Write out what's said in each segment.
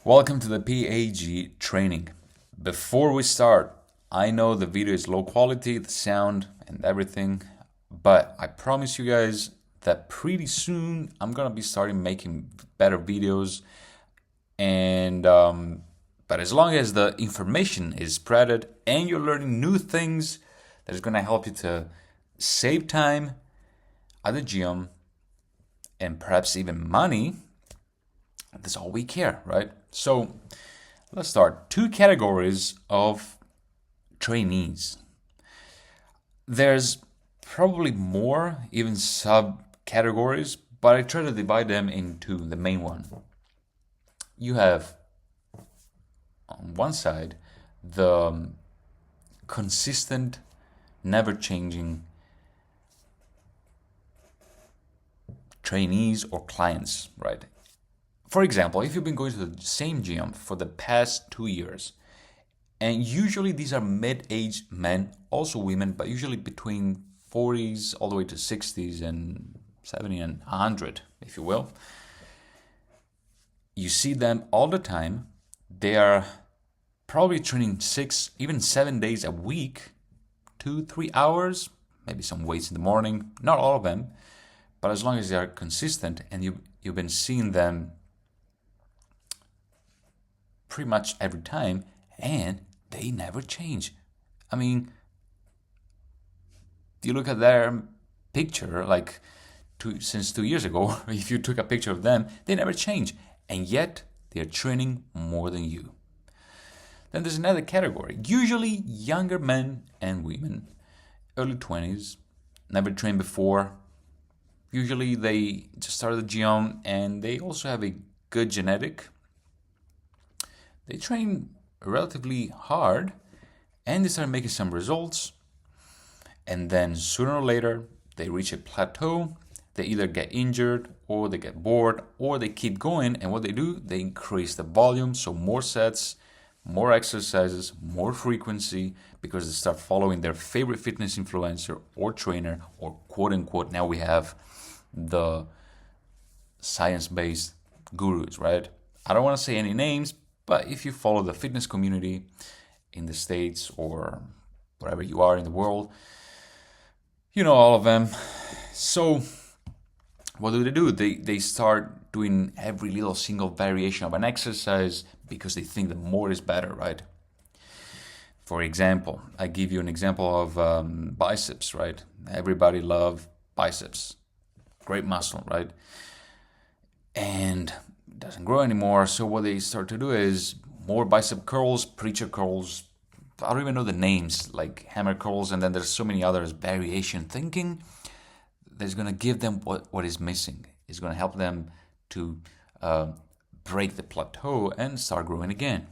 Welcome to the PAG training. Before we start, I know the video is low quality, the sound and everything, but I promise you guys that pretty soon I'm gonna be starting making better videos. And but as long as the information is spreaded and you're learning new things, that is gonna help you to save time at the gym and perhaps even money. That's all we care, right? So let's start. Two categories of trainees. There's probably more, even subcategories, but I try to divide them into the main one. You have on one side the consistent, never changing trainees or clients, right? For example, if you've been going to the same gym for the past 2 years, and usually these are mid-aged men, also women, but usually between 40s all the way to 60s and 70 and 100, if you will. You see them all the time. They are probably training 6, even 7 days a week, 2-3 hours, maybe some weights in the morning, not all of them, but as long as they are consistent and you've been seeing them pretty much every time, and they never change. I mean, if you look at their picture, like since 2 years ago, if you took a picture of them, they never change, and yet they are training more than you. Then there's another category, usually younger men and women, early 20s, never trained before. Usually they just started the gym and they also have a good genetic. They train relatively hard and they start making some results, and then sooner or later they reach a plateau. They either get injured or they get bored or they keep going, and what they do, they increase the volume, so more sets, more exercises, more frequency, because they start following their favorite fitness influencer or trainer, or quote unquote, now we have the science-based gurus, right? I don't want to say any names, but if you follow the fitness community in the States or wherever you are in the world, you know all of them. So what do? They start doing every little single variation of an exercise because they think that more is better, right? For example, I give you an example of biceps, right? Everybody love biceps. Great muscle, right? And doesn't grow anymore. So what they start to do is more bicep curls, preacher curls. I don't even know the names, like hammer curls, and then there's so many others, variation, thinking that's going to give them what is missing. It's going to help them to break the plateau and start growing again.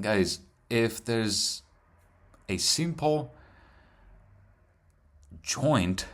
Guys, if there's a simple joint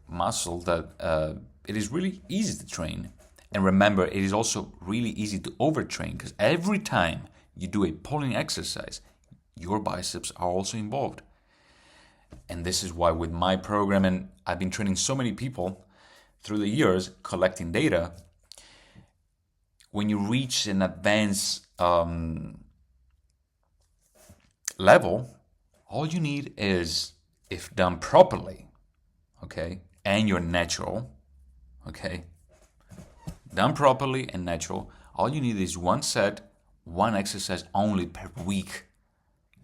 muscle that it is really easy to train, and remember, it is also really easy to overtrain, because every time you do a pulling exercise, your biceps are also involved. And this is why with my program, and I've been training so many people through the years, collecting data, when you reach an advanced level, all you need is, if done properly, okay, and you're natural, okay, done properly and natural, all you need is one set, one exercise only per week.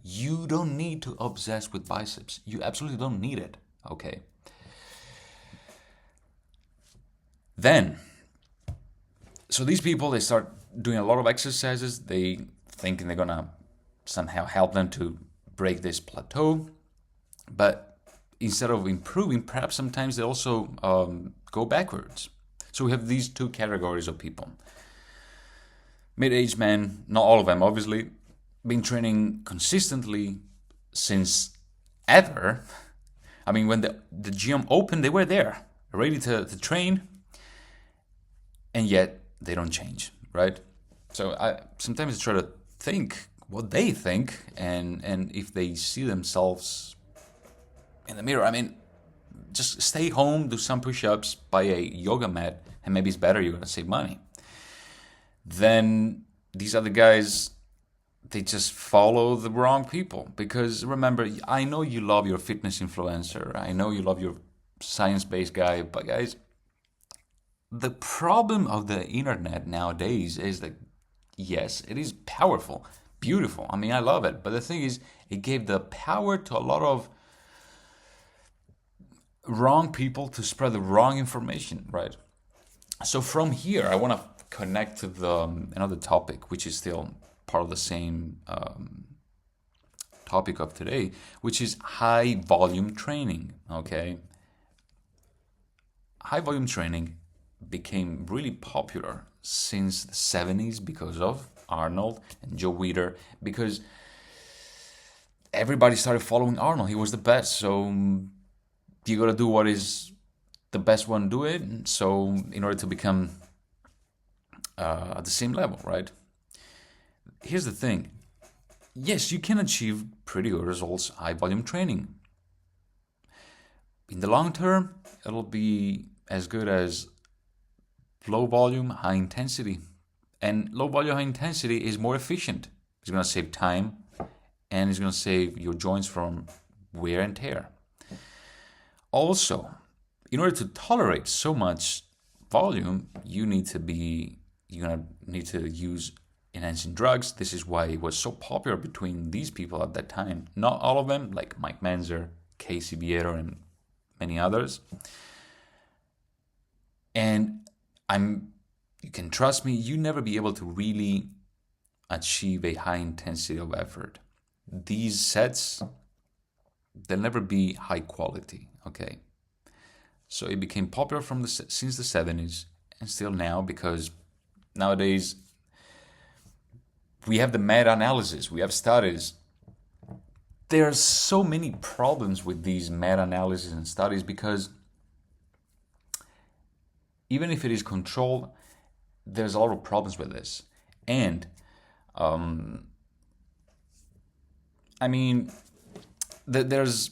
You don't need to obsess with biceps. You absolutely don't need it, okay? Then, so these people, they start doing a lot of exercises. They thinking they're gonna somehow help them to break this plateau. But instead of improving, perhaps sometimes they also go backwards. So we have these two categories of people. Mid-aged men, not all of them obviously, been training consistently since ever. I mean, when the gym opened, they were there, ready to train, and yet they don't change, right? So I sometimes try to think what they think, and if they see themselves in the mirror. I mean, just stay home, do some push-ups, buy a yoga mat, and maybe it's better, you're going to save money. Then these other guys, they just follow the wrong people. Because remember, I know you love your fitness influencer, I know you love your science-based guy, but guys, the problem of the internet nowadays is that yes, it is powerful, beautiful. I mean, I love it. But the thing is, it gave the power to a lot of wrong people to spread the wrong information, right? So from here, I want to connect to the another topic, which is still part of the same topic of today, which is high volume training. Okay, high volume training became really popular since the 70s because of Arnold and Joe Weider, because everybody started following Arnold. He was the best. So you got to do what is the best one do it. So in order to become at the same level, right? Here's the thing. Yes, you can achieve pretty good results high volume training. In the long term, it'll be as good as low volume, high intensity. And low volume, high intensity is more efficient. It's going to save time and it's going to save your joints from wear and tear. Also, in order to tolerate so much volume, you're going to need to use enhancing drugs. This is why it was so popular between these people at that time. Not all of them, like Mike Manzer, Casey Viero, and many others. And you can trust me, you never be able to really achieve a high intensity of effort. These sets, they'll never be high quality, okay? So it became popular since the 70s and still now, because nowadays we have the meta-analysis, we have studies. There are so many problems with these meta-analysis and studies, because even if it is controlled, there's a lot of problems with this. And I mean, there's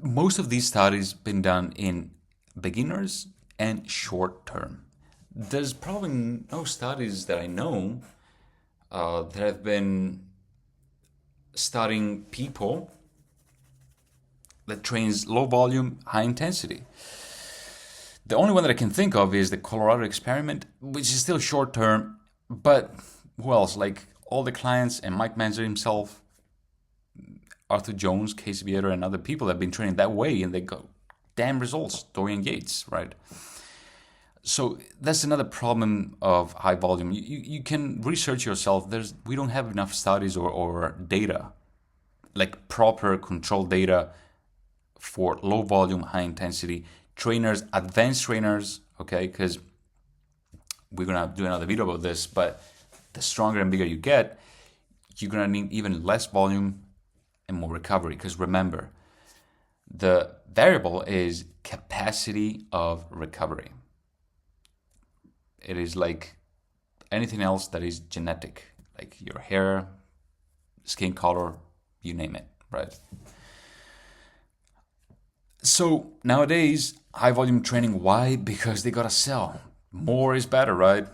most of these studies been done in beginners and short term. There's probably no studies that I know that have been studying people that trains low volume, high intensity. The only one that I can think of is the Colorado experiment, which is still short term, but who else? Like all the clients and Mike Manzer himself, Arthur Jones, Casey Viero, and other people that have been training that way, and they got damn results. Dorian Yates, right? So that's another problem of high volume. You can research yourself. We don't have enough studies or data, like proper controlled data for low volume, high intensity trainers, advanced trainers, okay? Because we're gonna do another video about this, but the stronger and bigger you get, you're gonna need even less volume and more recovery. Because remember, the variable is capacity of recovery. It is like anything else that is genetic, like your hair, skin color, you name it, right? So nowadays, high volume training, why? Because they gotta sell. More is better, right?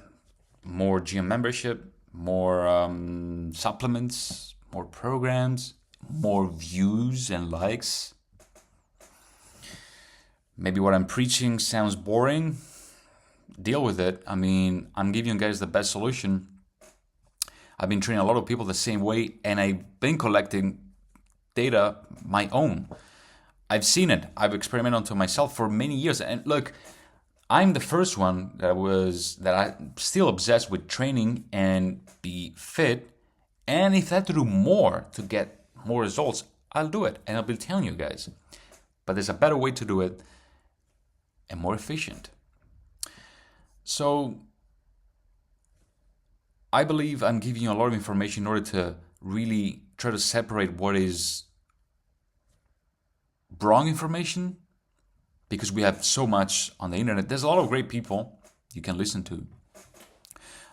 More gym membership, more supplements, more programs, more views and likes. Maybe what I'm preaching sounds boring. Deal with it. I mean, I'm giving you guys the best solution. I've been training a lot of people the same way, and I've been collecting data my own. I've seen it. I've experimented onto myself for many years. And look, I'm the first one that I'm still obsessed with training and be fit. And if I have to do more to get more results, I'll do it. And I'll be telling you guys. But there's a better way to do it and more efficient. So I believe I'm giving you a lot of information in order to really try to separate what is wrong information, because we have so much on the internet. There's a lot of great people you can listen to.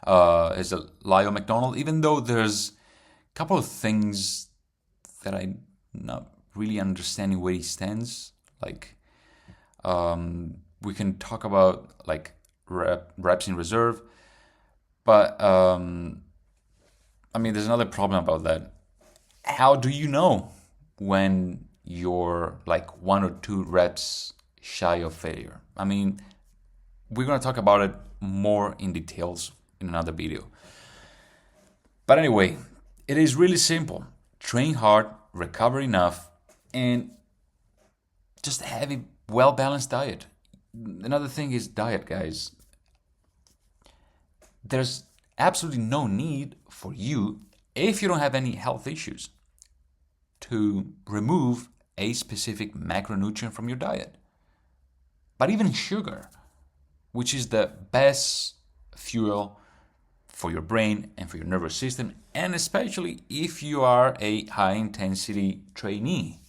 There's a Lyle McDonald, even though there's a couple of things that I'm not really understanding where he stands. Like, we can talk about like reps in reserve. But I mean, there's another problem about that. How do you know when you're like 1 or 2 reps shy of failure? I mean, we're going to talk about it more in details in another video. But anyway, it is really simple. Train hard, recover enough, and just have a well-balanced diet. Another thing is diet, guys. There's absolutely no need for you, if you don't have any health issues, to remove a specific macronutrient from your diet. But even sugar, which is the best fuel for your brain and for your nervous system, and especially if you are a high-intensity trainee.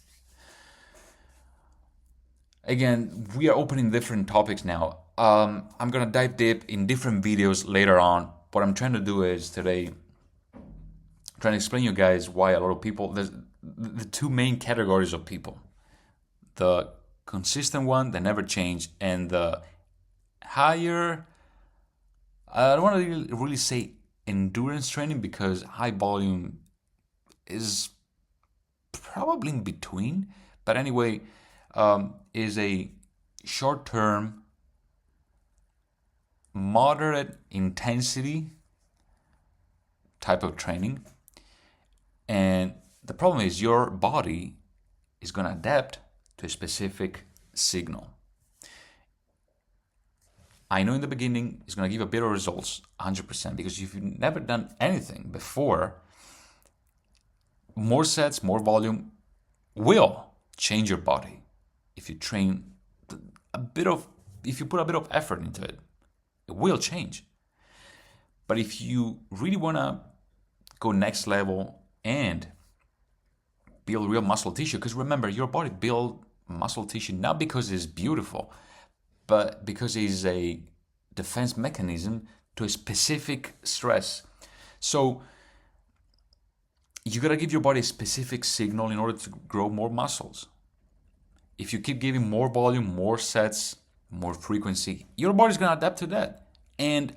Again, we are opening different topics now. I'm gonna dive deep in different videos later on. What I'm trying to do is today, trying to explain to you guys why a lot of people, there's the 2 main categories of people. The consistent one that never change, and the higher, I don't want to really say endurance training, because high volume is probably in between. But anyway, is a short-term, moderate intensity type of training. And the problem is your body is going to adapt to a specific signal. I know in the beginning it's going to give a better results, 100%, because if you've never done anything before, more sets, more volume will change your body. If you train if you put a bit of effort into it, it will change. But if you really want to go next level and build real muscle tissue, because remember, your body builds muscle tissue not because it's beautiful, but because it's a defense mechanism to a specific stress. So you gotta give your body a specific signal in order to grow more muscles. If you keep giving more volume, more sets, more frequency, your body's gonna adapt to that. And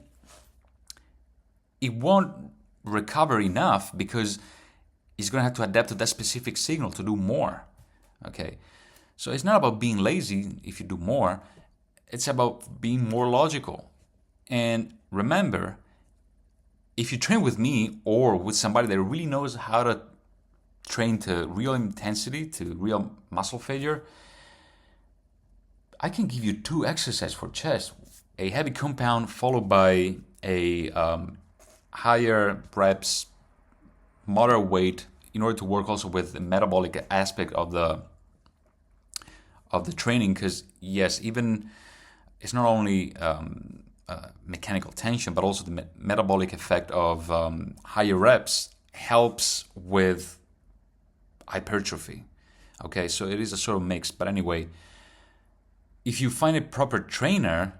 it won't recover enough because it's gonna have to adapt to that specific signal to do more. Okay? So it's not about being lazy if you do more, it's about being more logical. And remember, if you train with me or with somebody that really knows how to train to real intensity, to real muscle failure, I can give you 2 exercises for chest. A heavy compound followed by a higher reps, moderate weight, in order to work also with the metabolic aspect of the training. Because yes, even it's not only mechanical tension, but also the metabolic effect of higher reps helps with hypertrophy. Okay, so it is a sort of mix. But anyway, if you find a proper trainer,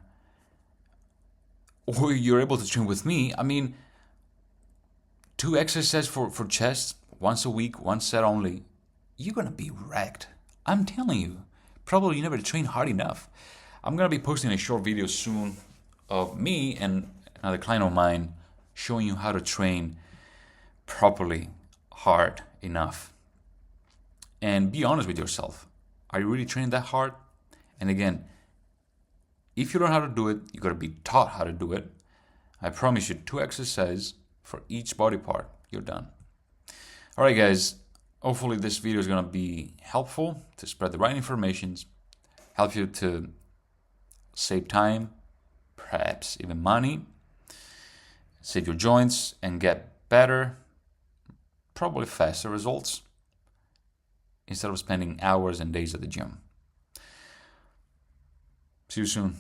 or you're able to train with me, I mean, 2 exercises for chest, once a week, 1 set only, you're gonna be wrecked. I'm telling you. Probably you never trained hard enough. I'm gonna be posting a short video soon of me and another client of mine showing you how to train properly, hard enough. And be honest with yourself. Are you really training that hard? And again, if you don't know how to do it, you gotta be taught how to do it. I promise you 2 exercises for each body part. You're done. All right, guys. Hopefully this video is gonna be helpful to spread the right information, help you to save time, perhaps even money, save your joints, and get better, probably faster results instead of spending hours and days at the gym. See you soon.